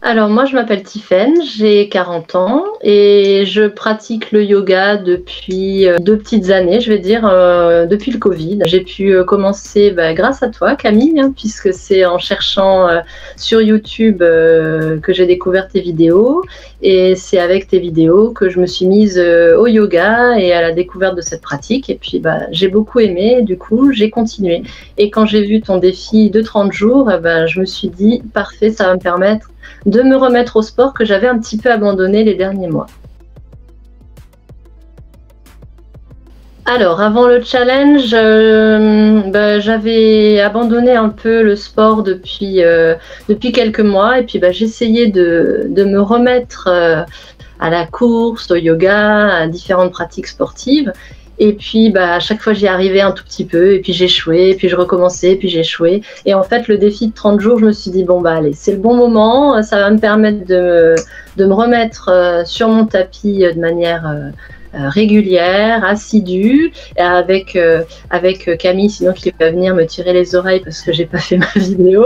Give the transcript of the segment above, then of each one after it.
Alors moi je m'appelle Tiffaine, j'ai 40 ans et je pratique le yoga depuis 2 petites années, je vais dire, depuis le Covid. J'ai pu commencer grâce à toi Camille, hein, puisque c'est en cherchant sur YouTube que j'ai découvert tes vidéos, et c'est avec tes vidéos que je me suis mise au yoga et à la découverte de cette pratique, et puis j'ai beaucoup aimé, et du coup j'ai continué. Et quand j'ai vu ton défi de 30 jours, je me suis dit parfait, ça va me permettre de me remettre au sport que j'avais un petit peu abandonné les derniers mois. Alors, avant le challenge, j'avais abandonné un peu le sport depuis quelques mois, et puis j'essayais de me remettre à la course, au yoga, à différentes pratiques sportives. Et puis, à chaque fois, j'y arrivais un tout petit peu, et puis j'échouais, et puis je recommençais, et puis j'échouais. Et en fait, le défi de 30 jours, je me suis dit, bon, allez, c'est le bon moment, ça va me permettre de me remettre sur mon tapis de manière régulière, assidue, et avec Camille, sinon qui va venir me tirer les oreilles parce que j'ai pas fait ma vidéo.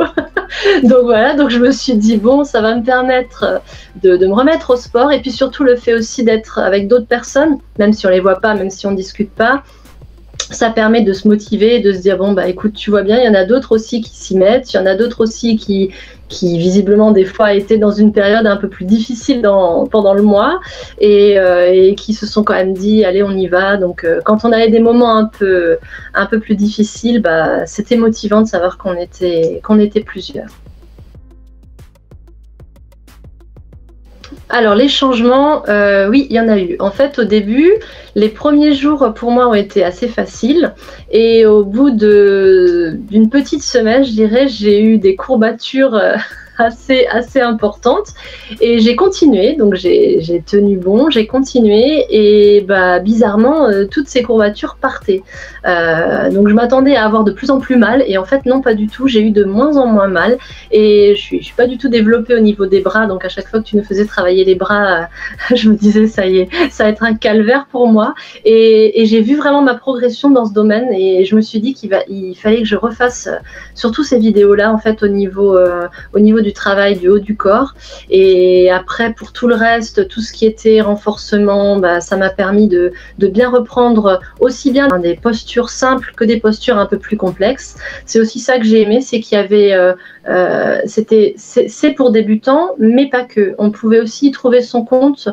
Donc voilà, donc je me suis dit bon, ça va me permettre de me remettre au sport, et puis surtout le fait aussi d'être avec d'autres personnes, même si on les voit pas, même si on discute pas, ça permet de se motiver et de se dire bon écoute, tu vois bien, il y en a d'autres aussi qui s'y mettent, il y en a d'autres aussi qui visiblement des fois étaient dans une période un peu plus difficile pendant le mois, et qui se sont quand même dit allez, on y va. Donc quand on avait des moments un peu plus difficiles, c'était motivant de savoir qu'on était plusieurs. Alors les changements, oui, il y en a eu. En fait, au début, les premiers jours pour moi ont été assez faciles, et au bout d'une petite semaine, je dirais, j'ai eu des courbatures assez importantes, et j'ai continué. Donc j'ai tenu bon, j'ai continué, et bizarrement, toutes ces courbatures partaient. Donc je m'attendais à avoir de plus en plus mal, et en fait non, pas du tout. J'ai eu de moins en moins mal, et je suis pas du tout développée au niveau des bras. Donc à chaque fois que tu nous faisais travailler les bras, je me disais ça y est, ça va être un calvaire pour moi. Et j'ai vu vraiment ma progression dans ce domaine, et je me suis dit qu'il fallait que je refasse surtout ces vidéos-là, en fait, au niveau du travail du haut du corps. Et après, pour tout le reste, tout ce qui était renforcement, ça m'a permis de bien reprendre aussi bien des postures simples que des postures un peu plus complexes. C'est aussi ça que j'ai aimé, c'est qu'il y avait c'est pour débutants, mais pas que. On pouvait aussi trouver son compte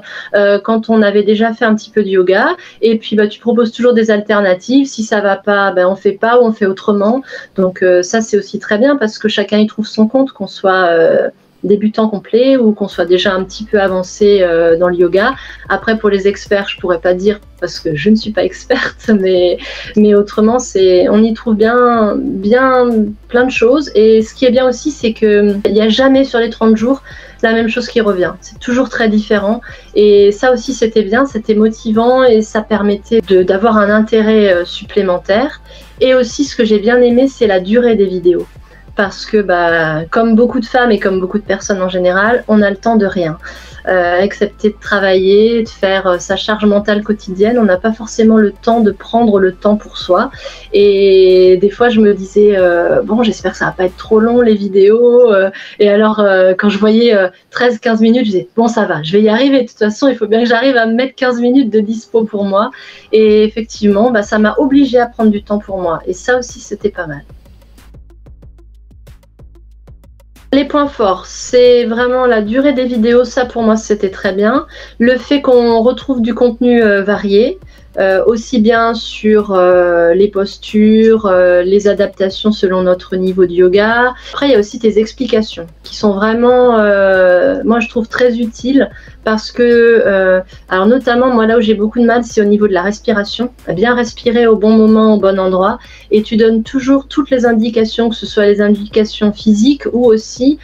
quand on avait déjà fait un petit peu de yoga, et puis tu proposes toujours des alternatives. Si ça va pas, on fait pas, ou on fait autrement. Donc ça, c'est aussi très bien, parce que chacun y trouve son compte, qu'on soit débutant complet ou qu'on soit déjà un petit peu avancé dans le yoga. Après, pour les experts, je pourrais pas dire parce que je ne suis pas experte, mais autrement, on y trouve bien plein de choses. Et ce qui est bien aussi, c'est qu'il n'y a jamais sur les 30 jours la même chose qui revient. C'est toujours très différent, et ça aussi, c'était bien, c'était motivant, et ça permettait d'avoir un intérêt supplémentaire. Et aussi, ce que j'ai bien aimé, c'est la durée des vidéos. Parce que comme beaucoup de femmes et comme beaucoup de personnes en général, on a le temps de rien. Excepté de travailler, de faire sa charge mentale quotidienne, on n'a pas forcément le temps de prendre le temps pour soi. Et des fois, je me disais, bon, j'espère que ça va pas être trop long, les vidéos. Et alors, quand je voyais 13-15 minutes, je disais, bon, ça va, je vais y arriver. De toute façon, il faut bien que j'arrive à me mettre 15 minutes de dispo pour moi. Et effectivement, ça m'a obligée à prendre du temps pour moi. Et ça aussi, c'était pas mal. Les points forts, c'est vraiment la durée des vidéos. Ça, pour moi, c'était très bien. Le fait qu'on retrouve du contenu varié, aussi bien sur les postures, les adaptations selon notre niveau de yoga. Après, il y a aussi tes explications qui sont vraiment, moi, je trouve très utiles, parce que, alors notamment, moi, là où j'ai beaucoup de mal, c'est au niveau de la respiration. Bien respirer au bon moment, au bon endroit. Et tu donnes toujours toutes les indications, que ce soit les indications physiques ou aussi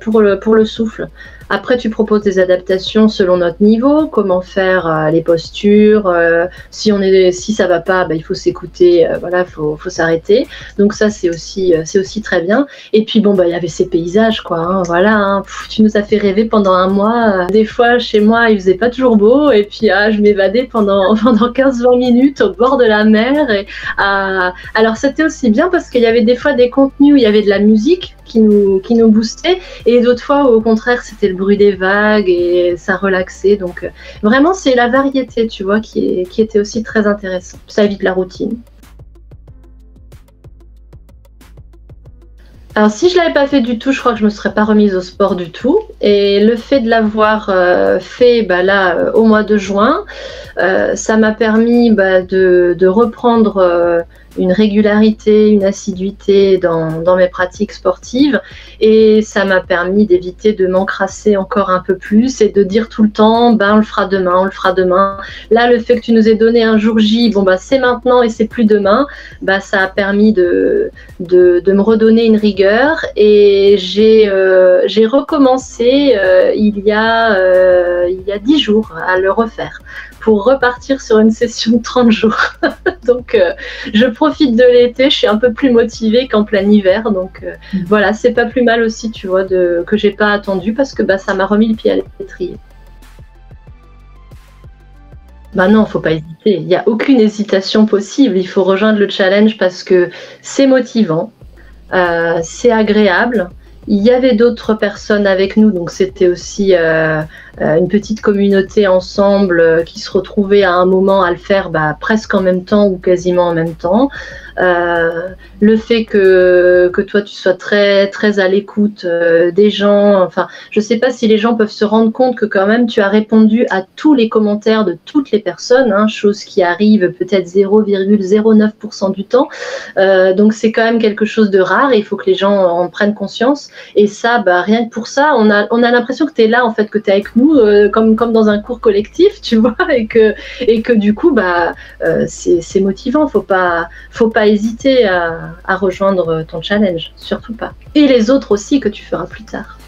pour le souffle. Après, tu proposes des adaptations selon notre niveau, comment faire les postures, si ça va pas, il faut s'écouter, voilà, faut s'arrêter. Donc ça, c'est aussi très bien. Et puis bon, il y avait ces paysages, quoi, hein, voilà, hein. Tu nous as fait rêver pendant un mois. Des fois, chez moi, il faisait pas toujours beau, et puis je m'évadais pendant 15-20 minutes au bord de la mer. Alors c'était aussi bien parce qu'il y avait des fois des contenus où il y avait de la musique qui nous boostait, et d'autres fois où, au contraire, c'était le bruit des vagues et ça relaxait. Donc vraiment, c'est la variété, tu vois, qui était aussi très intéressant. Ça évite la routine. Alors, si je l'avais pas fait du tout, je crois que je me serais pas remise au sport du tout. Et le fait de l'avoir fait là au mois de juin, ça m'a permis de reprendre une régularité, une assiduité dans mes pratiques sportives, et ça m'a permis d'éviter de m'encrasser encore un peu plus et de dire tout le temps on le fera demain, on le fera demain. Là, le fait que tu nous aies donné un jour J, c'est maintenant et c'est plus demain, ça a permis de me redonner une rigueur, et j'ai recommencé il y a 10 jours à le refaire pour repartir sur une session de 30 jours. Donc je profite de l'été, je suis un peu plus motivée qu'en plein hiver, donc voilà, c'est pas plus mal aussi, tu vois, que j'ai pas attendu, parce que ça m'a remis le pied à l'étrier. Non, faut pas hésiter, il n'y a aucune hésitation possible, il faut rejoindre le challenge parce que c'est motivant, c'est agréable. Il y avait d'autres personnes avec nous, donc c'était aussi une petite communauté ensemble qui se retrouvait à un moment à le faire presque en même temps ou quasiment en même temps. Le fait que toi tu sois très très à l'écoute des gens, enfin je sais pas si les gens peuvent se rendre compte que quand même tu as répondu à tous les commentaires de toutes les personnes, chose qui arrive peut-être 0,09% du temps, donc c'est quand même quelque chose de rare et il faut que les gens en prennent conscience, et ça rien que pour ça on a l'impression que tu es là, en fait, que tu es avec nous comme dans un cours collectif, tu vois, et que du coup c'est motivant, faut pas hésiter à rejoindre ton challenge, surtout pas. Et les autres aussi que tu feras plus tard.